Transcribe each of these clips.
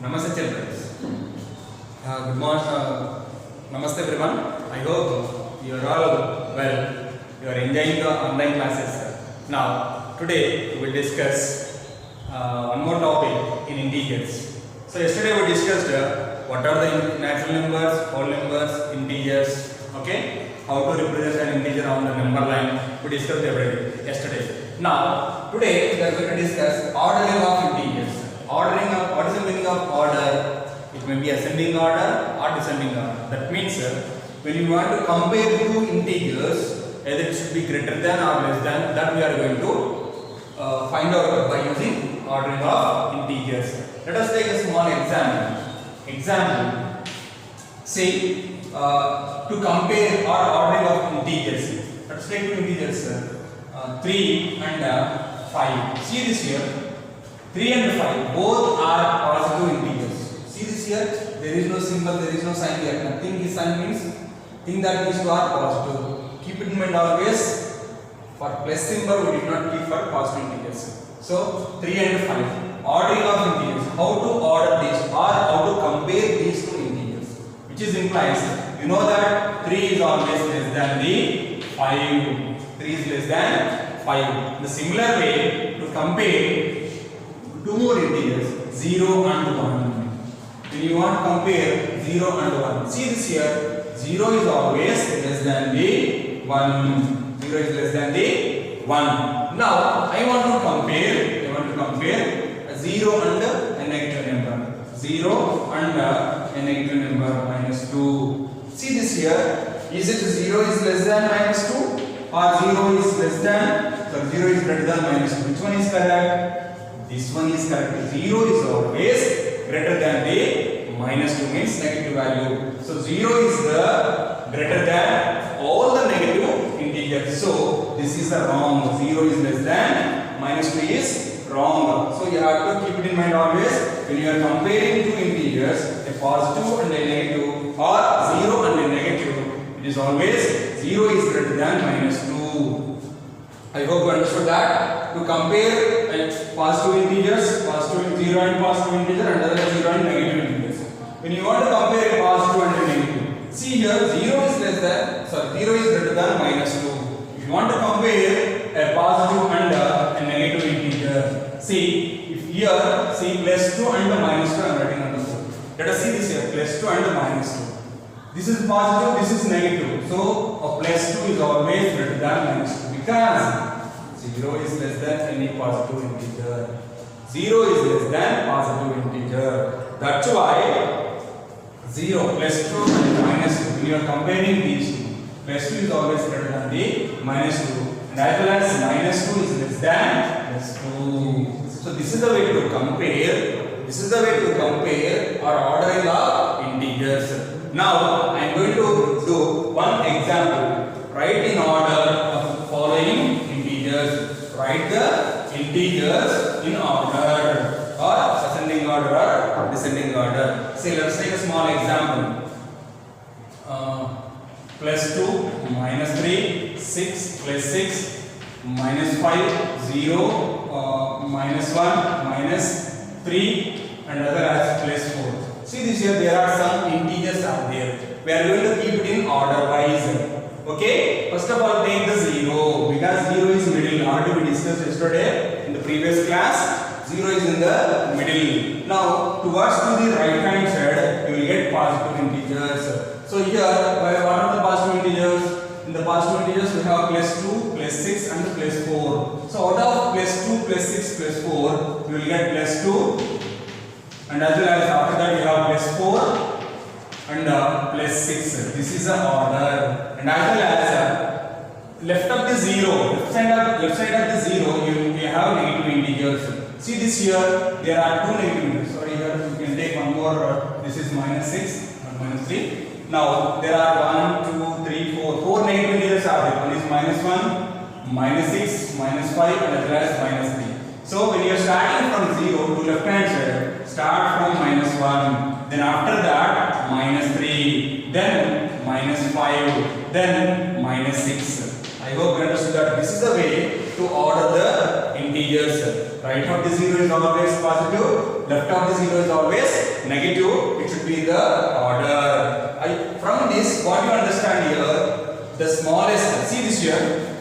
Namaste children. Good morning. Namaste everyone. I hope you are all well. You are enjoying the online classes. Now, today we will discuss one more topic in integers. So, yesterday we discussed what are the natural numbers, whole numbers, integers. Okay, how to represent an integer on the number line. We discussed everything yesterday. Now, today we are going to discuss ordering of integers. Ordering of, what is the meaning of order? It may be ascending order or descending order. That means when you want to compare two integers, either it should be greater than or less than, that we are going to find out by using ordering of integers. Let us take a small example. Say to compare or ordering of integers. Let us take two integers, 3 and 5. See this here. 3 and 5 both are positive integers. See this here, there is no symbol, there is no sign here. Nothing is sign means think that these two are positive. Keep it in mind always. For plus symbol we did not keep for positive integers. So 3 and 5 ordering of integers. How to order these or how to compare these two integers, which is implies you know that 3 is always less than the 5. 3 is less than 5. The similar way to compare two more integers, 0 and 1. When you want to compare 0 and 1, see this here, 0 is always less than the 1. 0 is less than the 1. Now, I want to compare a 0 and a negative number. 0 and a negative number, minus 2. See this here, is it 0 is less than minus 2 or 0 is less than, so 0 is greater than minus 2. Which one is correct? This one is correct. 0 is always greater than the minus 2 means negative value. So 0 is the greater than all the negative integers. So this is a wrong. 0 is less than minus 2 is wrong. So you have to keep it in mind always when you are comparing two integers, a positive and a negative or 0 and a negative. It is always 0 is greater than minus 2. I hope you understood that. To compare positive integers, positive 0 and positive integer and other 0 and negative integers. When you want to compare a positive and a negative, see here 0 is less than, 0 is greater than minus 2. If you want to compare a positive and a negative integer, see if here see plus 2 and minus 2 I am writing on the board. Let us see this here, plus 2 and minus 2. This is positive, this is negative. So a plus 2 is always greater than minus 2 because 0 is less than any positive integer. 0 is less than positive integer. That's why 0 plus 2 and minus 2. When you are comparing these two, plus 2 is always greater than the minus 2. And as well as minus 2 is less than plus 2. So this is the way to compare. This is the way to compare or ordering of integers. Now I am going to do one example. Write in order of following integers. Write the integers in order or ascending order or descending order. Say let's take a small example. Plus 2, minus 3, 6, plus 6, minus 5, 0, minus 1, minus 3 and other as plus 4. See this here, there are some integers are there. We are going to keep it in order wise. Okay, first of all take the 0 because 0 is middle. Already we discussed yesterday in the previous class. 0 is in the middle. Now towards to the right hand side you will get positive integers. So here what are the positive integers? In the positive integers we have plus 2, plus 6 and plus 4. So out of plus 2, plus 6, plus 4 you will get plus 2 and as well as after that you have plus 4 and plus 6. This is the order. And as well as left of the 0, left side of the 0 you have negative integers. See this here, there are two negative integers. Sorry, here you can take one more. This is minus 6 and minus 3. Now there are 1, 2, 3, 4 negative integers are there. One is minus 1, minus 6, minus 5 and as well as minus 3. So when you are starting from 0 to left hand side, start from minus 1, then after that minus 3, then minus 5, then minus 6. I hope you understood that this is the way to order the integers. Right of the 0 is always positive, left of the 0 is always negative. It should be the order. From this, what you understand here, the smallest, see this here.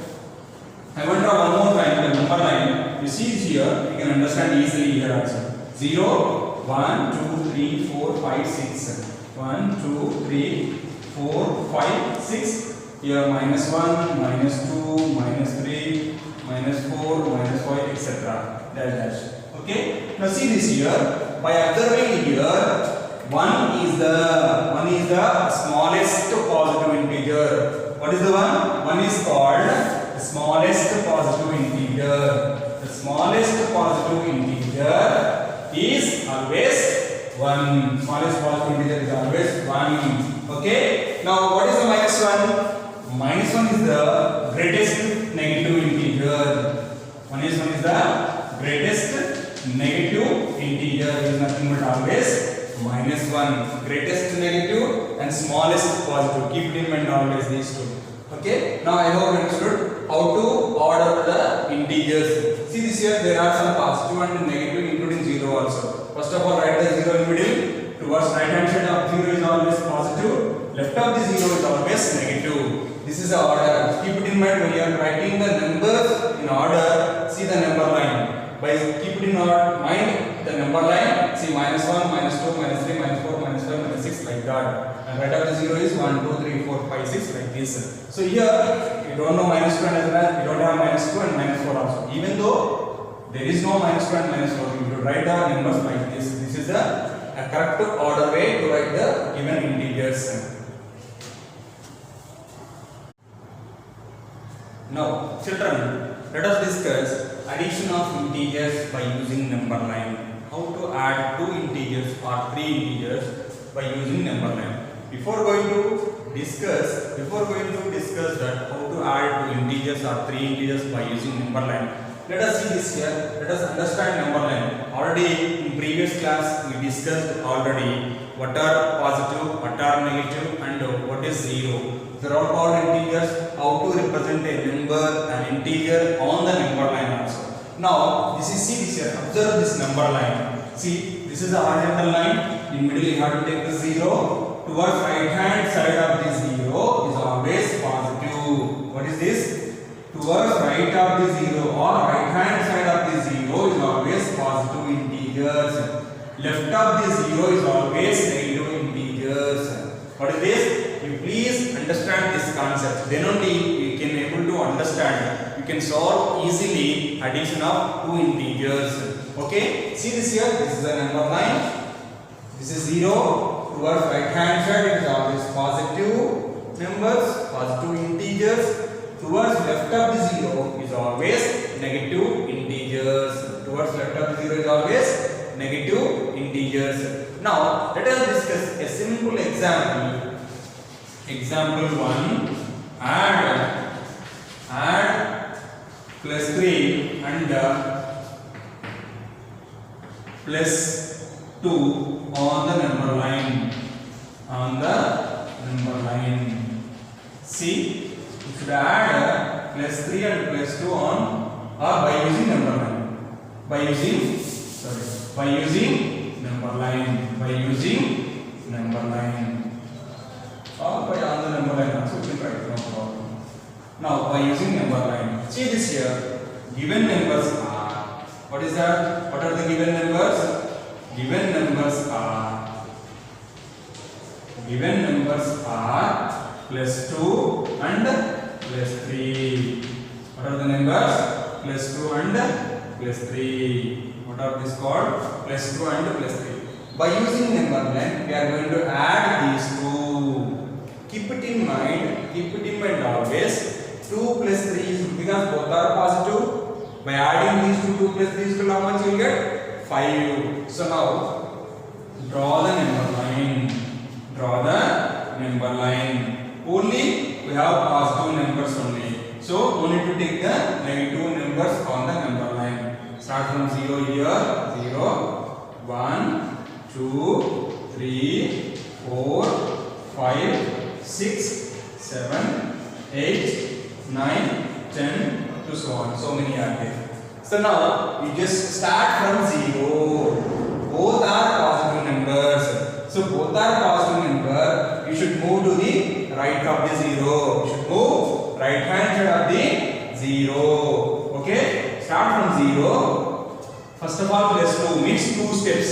I want to draw one more line, the number line. You see this here, you can understand easily here also. 0, 1, 2, 3, 4, 5, 6. 1, 2, 3, 4, 5, 6. Here minus 1, minus 2, minus 3, minus 4, minus 5, etc. Dash. Okay. Now see this here. By observing here, 1 is the smallest positive integer. What is the one? 1 is called the smallest positive integer. The smallest positive integer is always 1. Smallest positive integer is always 1. Okay. Now what is the minus 1? Minus 1 is the greatest negative integer. Minus 1 is the greatest negative integer. It is nothing but always minus 1. Greatest negative and smallest positive. Keep it in mind always these two. Okay. Now I hope you understood how to order the integers. See this here, there are some positive and negative including 0 also. First of all, write the 0 in middle. Towards right hand side of 0 is always positive. Left of the 0 is always negative. This is the order. Keep it in mind when you are writing the numbers in order. See the number line. By keep it in mind the number line. See minus 1, minus 2, minus 3, minus 4, minus 5, minus 6 like that. And right after 0 is 1, 2, 3, 4, 5, 6 like this. So here you don't know minus 2 and as well, you don't have minus 2 and minus 4 also. Even though there is no minus 2 and minus 4, you should write the numbers like this. This is the correct order way to write the given integers. Now children, let us discuss addition of integers by using number line. How to add two integers or three integers by using number line. Before going to discuss that how to add two integers or three integers by using number line, let us see this here. Let us understand number line. Already in previous class we discussed already what are positive, what are negative, and what is 0. They are all called integers. How to represent a number, an integer on the number line also. Now this is, see this here. Observe this number line. See, this is a horizontal line. In middle you have to take the 0. Towards right hand side of the 0 is always positive. What is this? Towards right of the 0 or right hand side of the 0 is always positive integers. Left of the 0 is always negative integers. What is this? You please understand this concept. Then only you can able to understand. You can solve easily addition of two integers. Okay? See this here. This is the number line. This is 0. Towards right hand side it is always positive numbers, positive integers. Towards left of the 0 is always negative integers. Towards left of the 0 is always negative integers. Now let us discuss a simple example. Example 1. Add plus 3 and plus 2 on the number line. See, you should add plus 3 and plus 2 on or by using number line. By using number line. Or by on the number line also you can write, no problem. Now by using number line. See this here. Given numbers are. What is that? What are the given numbers? Given numbers are plus 2 and plus 3. What are the numbers? Plus 2 and plus 3. What are these called? Plus 2 and plus 3. By using number line, we are going to add these two. Keep it in mind always. 2 plus 3 is because both are positive. By adding these two, 2 plus 3 is how much you will get? 5. So now draw the number line. Only we have positive numbers only. So only to take the negative numbers on the number line. Start from 0 here. 0, 1, 2, 3, 4, 5, 6, 7, 8, 9, 10 to so on. So many are there. So now we just start from 0. both are positive numbers. So both are positive number. You should move to the right of the 0. You should move right hand side of the 0. Okay, start from 0. First of all, plus 2 means 2 steps.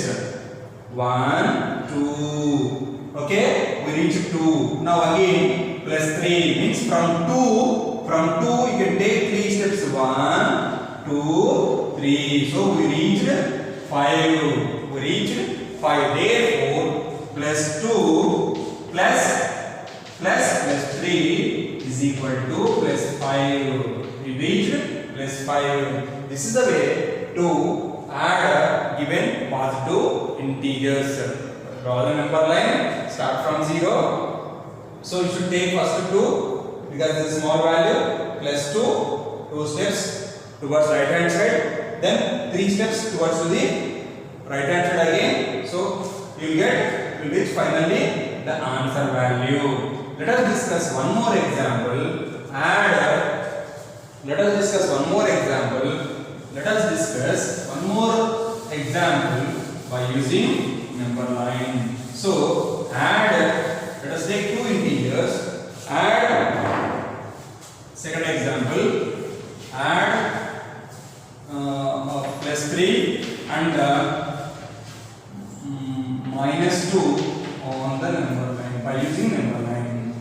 1, 2. Okay, we reach 2. Now again plus 3 means from 2 you can take 3 steps. 1, 2, 3. So we reached 5. We reached 5. Therefore plus 2 plus 3 is equal to plus 5. We reached plus 5. This is the way to add given positive integers. Draw the number line. Start from 0. So you should take first 2 because this is small value. Plus 2 steps towards right hand side. Then 3 steps towards the right hand side again. So you will reach finally the answer value. Let us discuss one more example. Let us discuss one more example by using number line. So let us take 2 integers. Second example, add plus 3 and minus 2 on the number line by using number line.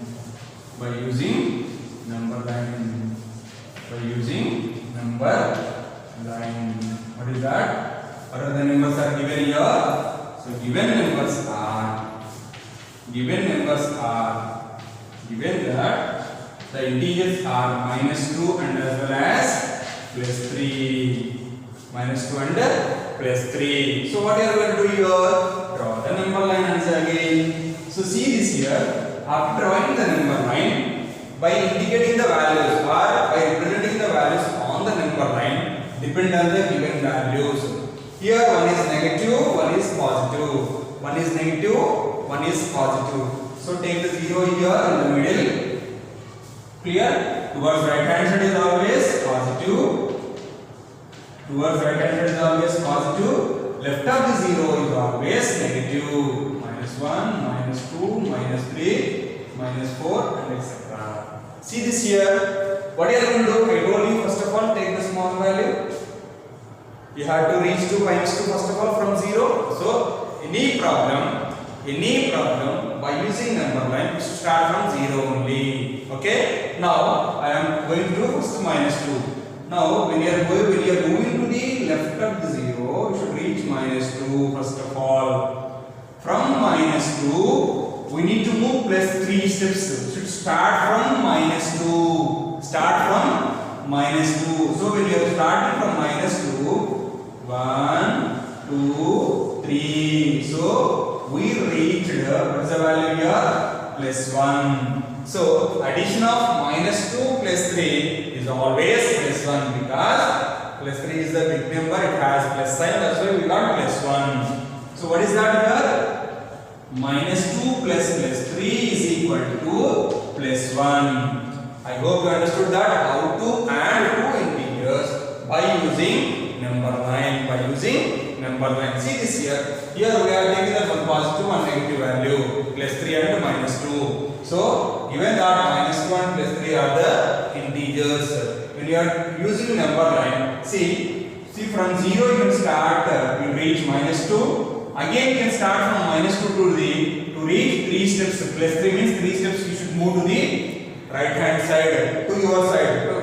What is that? What are the numbers are given here? So given that the integers are minus 2 and as well as plus 3. Minus 2 and plus 3. So what are you going to do here? Draw the number line answer again. So see this here. After drawing the number line, by indicating the values or by representing the values on the number line, depend on the given values. Here one is negative, one is positive. One is negative, one is positive. So take the 0 here in the middle. Clear? Towards right hand side is always positive. Left of the 0 is always negative. Minus 1, minus 2, minus 3, minus 4 and etc. See this here. What are you going to do? I told you first of all take the small value. You have to reach to minus 2 first of all from 0. So any problem by using number line you should start from 0 only. Okay. Now I am going to do first minus 2. Now when you are moving to the left of the 0, you should reach minus 2 first of all. From minus 2 we need to move plus 3 steps. You should start from minus 2. So when you are starting from minus 2, 1, 2, 3. So we reached what's the value here? Plus 1. So addition of minus 2 plus 3 is always plus 1 because plus 3 is the big number. It has plus sign. That's why we got plus 1. So what is that here? Minus 2 plus 3 is equal to plus 1. I hope you understood that how to add 2 integers by using number line. See this here. Here we are taking the positive and negative value. Plus 3 and minus 2. So given that minus 2 and plus 3 are the integers. When you are using number line, see from 0 you can start. You reach minus 2. Again you can start from minus 2 to reach 3 steps. Plus 3 means 3 steps you should move to the right hand side to your side.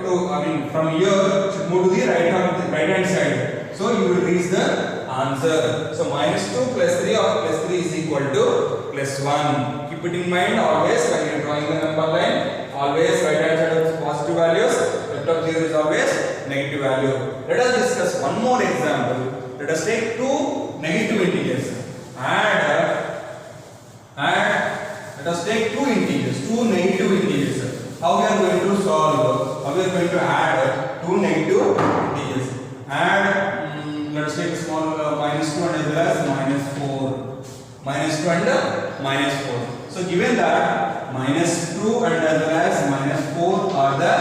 From here you should move to the right hand side. So you will reach the answer. So minus 2 plus 3 or plus 3 is equal to plus 1. Keep it in mind always when you are drawing the number line. Always right hand side is positive values. Left of 0 is always negative value. Let us discuss one more example. Let us take 2 negative integers. Let us take 2 integers, 2 negative integers. How we are going to solve? How we are going to add 2 negative integers? Let us take small minus 2 and as well as minus 4. Minus 2 and minus 4. So given that minus 2 and as well as minus 4 are the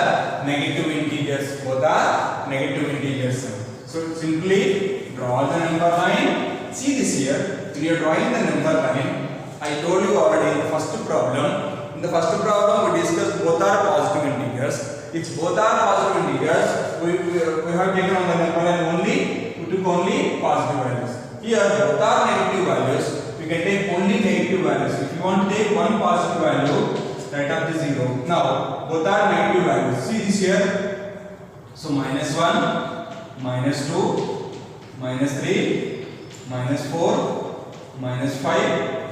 negative integers. Both are negative integers. So simply draw the number line See this here, when you are drawing the number line, I told you already in the first problem. In the first problem, we discussed both are positive integers. If both are positive integers, we have taken on the number line only, we took only positive values. Here, both are negative values. We can take only negative values. If you want to take one positive value, write up the 0. Now, both are negative values. See this here. So, minus 1, minus 2, minus 3, minus 4, minus 5,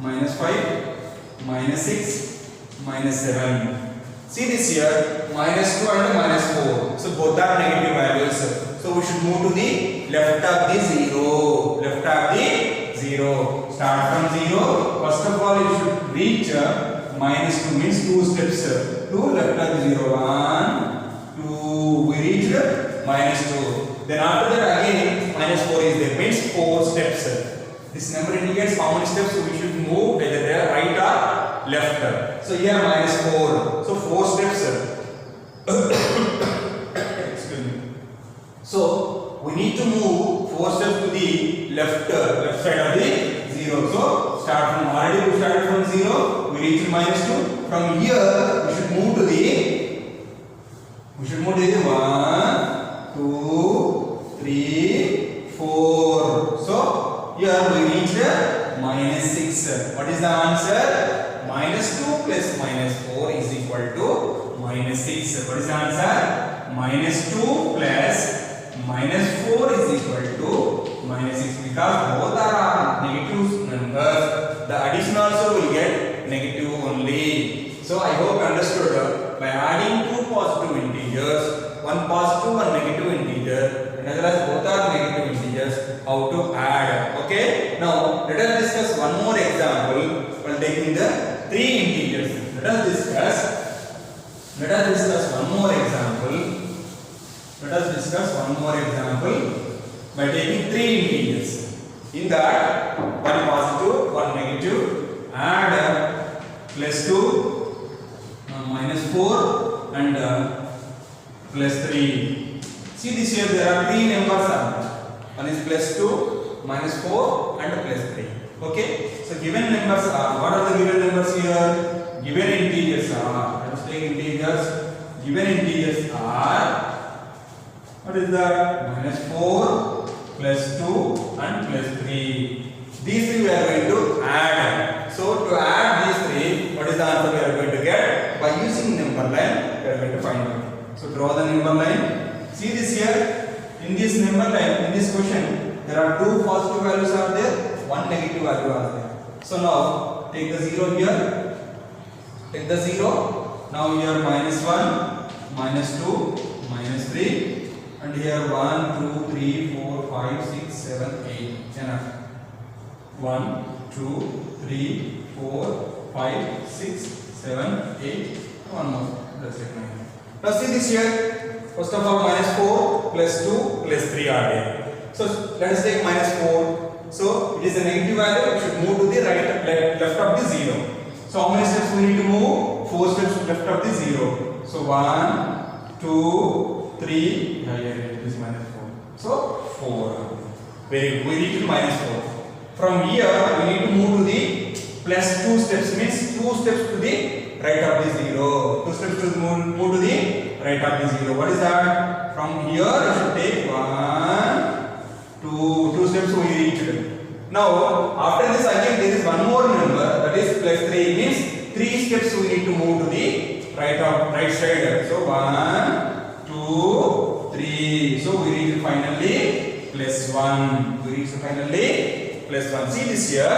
minus 5, minus 6, minus 7. See this here, minus 2 and minus 4. So, both are negative values. So, we should move to the left of the 0. Left of the 0. Start from 0. First of all, you should reach minus 2 means 2 steps to left of the 0. 1, 2. We reached minus 2. Then after that again minus 4 is there means 4 steps. This number indicates how many steps we should move whether they are right or left. So here minus 4. So 4 steps. Excuse me. So we need to move 4 steps to the left side of the 0. So start from already we started from 0. We reach minus 2. From here we should move to the 1, 2, 3, 4. So here we reach minus 6. What is the answer? Minus 2 plus minus 4 is equal to minus 6. What is the answer? Minus 2 plus minus 4 is equal to minus 6. Because both are negative numbers, the addition also will get negative only. So I hope you understood by adding two positive integers, one positive and negative integer, and as both are negative integers, how to add. Okay. Now let us discuss one more example while taking the three integers. Let us discuss one more example. Let us discuss one more example by taking three integers. In that, one positive, one negative, add plus 2, minus 4 and plus 3. See this here, there are three numbers. One is plus 2, minus 4 and plus 3. Okay. So given numbers are, what are the given numbers here? Given integers are, let us take integers. Given integers are, what is that? Minus 4, plus 2 and plus 3. These three we are going to add. So to add these three, what is the answer we are going to get? By using number line, we are going to find out. So draw the number line. See this here. In this number line, in this question, there are two positive values are there, one negative value are there. So now take the 0 here. Take the 0. Now here minus 1, minus 2, minus 3. And here 1, 2, 3, 4, 5, 6, 7, 8. Enough. 1, 2, 3, 4, 5, 6, 7, 8. One more. Let's take 9. Now see this here. First of all, minus 4, plus 2, plus 3 are there. So let us take minus 4. So it is a negative value. We should move to the left of the 0. So how many steps we need to move? 4 steps left of the 0. So 1, 2, 3. Here it is minus 4. So 4. Very good. We reach to minus 4. From here we need to move to the plus 2 steps. Means 2 steps to the right of the 0. 2 steps to move to the right of the 0. What is that? From here you should take 1, 2 steps we reached. Now after this again there is one more number, that is plus 3. Means 3 steps we need to move to the right side. So 1, 2, 3. So we reach finally plus 1. We reach finally plus 1. See this here.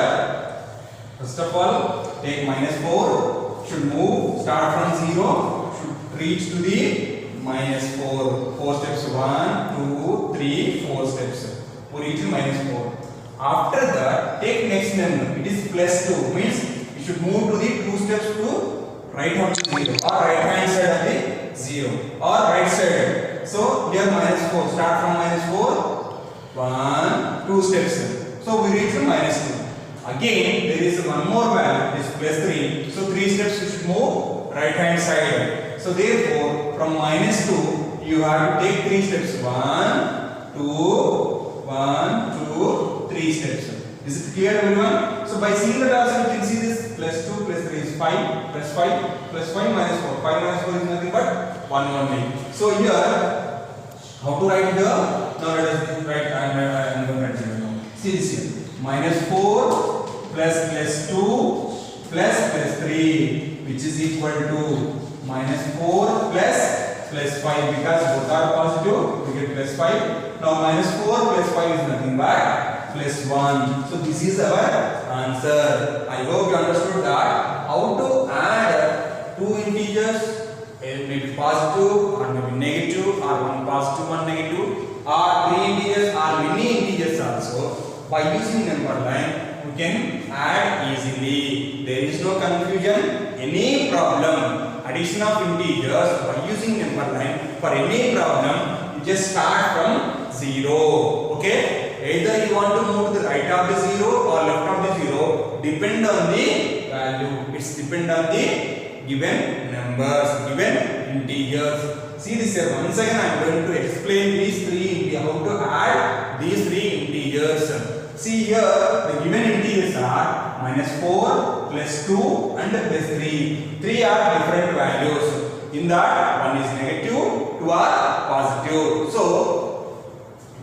First of all, take minus 4. Should move. Start from 0. Should reach to the minus 4. 4 steps. 1, 2, 3, 4 steps. We reach to minus 4. After that, take next number. It is plus 2. Means you should move to the 2 steps to right of the 0 or right hand side of the 0 or right side. So here minus 4. Start from minus 4. 1, 2 steps. So we reach to minus 2. Again there is one more value. It is plus 3. So 3 steps you should move right hand side. So therefore from minus 2 you have to take 3 steps. 1, 2, 1, 2, 3 steps. Is it clear, everyone? So by seeing that also you can see this plus 2 plus 3 is 5 plus 5 plus 5 minus 4. 5 minus 4 is nothing but 1 only. So here, how to write here? Now let us write. I am going to write here. See this here. Minus 4 plus 2 plus 3, which is equal to minus 4 plus 5, because both are positive. We get plus 5. Now minus 4 plus 5 is nothing but plus 1. So this is our answer. I hope you understood that how to add two integers. It may be positive or maybe negative, or one positive, one negative, or three integers or many integers also. By using number line, we can add easily. There is no confusion, any problem. Addition of integers by using number line, for any problem, you just start from 0. Okay? Either you want to move to the right of the 0 or left of the 0, depend on the value. It's depend on the given numbers, given integers. See this here. Once again, I am going to explain these three, how to add these three integers. See here, the given integers are minus 4 plus 2 and plus 3. 3 are different values. In that, one is negative, 2 are positive. So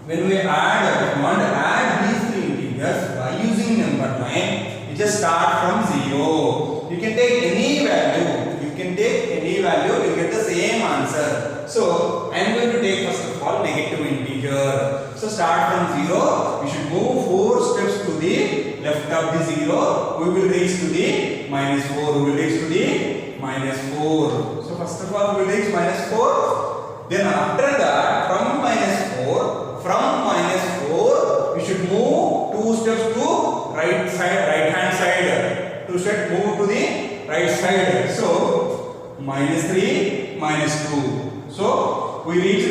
when we add, we want to add these three integers by using number line, you just start from 0. You can take any value. You can take any value, you get the same answer. So I am going to take first of all negative integer. So start from 0. We should move 4 steps to the left of the 0. We will reach to the minus 4. We will reach to the minus 4. So first of all we will reach minus 4. Then after that, from minus 4, we should move 2 steps to right hand side. 2 steps move to the right side. So minus 3, minus 2. So we reached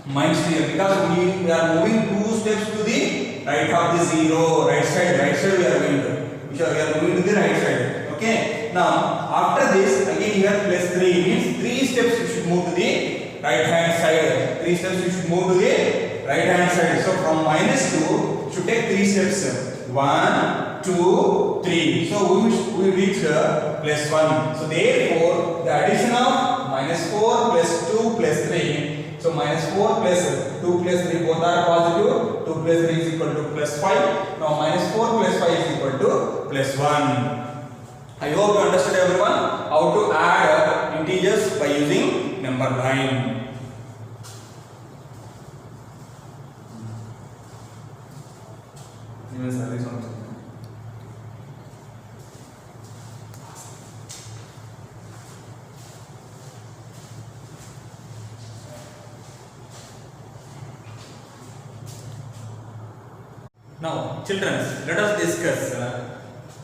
minus 3 because we are moving 2 steps to the right of the 0. Right side we are going to. We are moving to the right side. Okay. Now after this, again here plus 3 means 3 steps we should move to the right hand side. 3 steps we should move to the right hand side. So from minus 2 should take 3 steps. 1, 2, 3. So we reach plus 1. So therefore the addition of minus 4 plus 2 plus 3. So minus 4 plus 2 plus 3 both are positive. 2 plus 3 is equal to plus 5. Now minus 4 plus 5 is equal to plus 1. I hope you understood, everyone, how to add integers by using number line. Now, children, let us discuss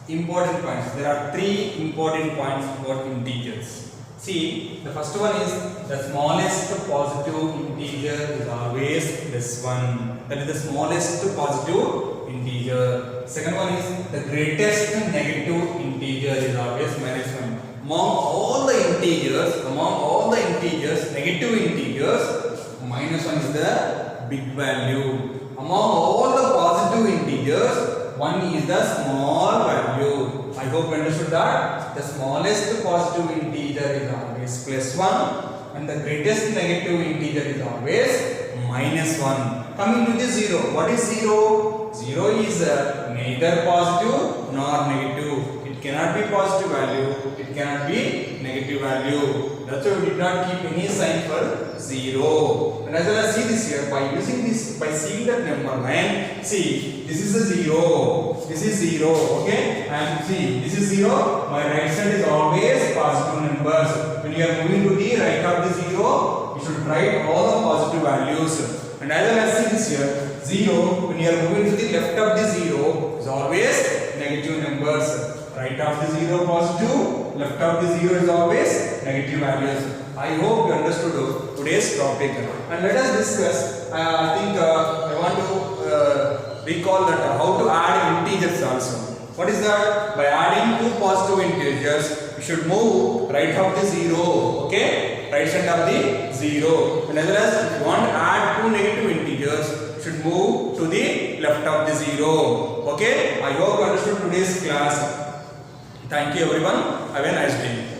important points. There are 3 important points about integers. See, the first one is the smallest positive integer is always plus 1. That is the smallest positive integer. Second one is the greatest negative integer is always minus 1. Among all the integers, negative integers, minus 1 is the big value. Among all the positive integers, 1 is the small value. I hope you understood that. The smallest positive integer is always plus 1 and the greatest negative integer is always minus 1. Coming to the 0. What is 0? 0 is neither positive nor negative. It cannot be positive value. It cannot be negative value. That's why we did not keep any sign for 0. And as well as see this here, by using this, by seeing that number line, see, this is a 0. This is 0. Okay? And see, this is 0. My right side is always positive numbers. When you are moving to the right of the 0, you should write all the positive values. And as well as see this here, 0, when you are moving to the left of the 0, is always negative numbers. Right of the 0 positive, left of the 0 is always negative values. I hope you understood today's topic. And let us discuss, I think I want to recall that how to add integers also. What is that? By adding 2 positive integers, we should move right of the 0. Okay? Right side of the 0. And as well as if you want to add 2 negative integers, should move to the left of the 0. Okay, I hope you understood today's class. Thank you everyone. Have a nice day.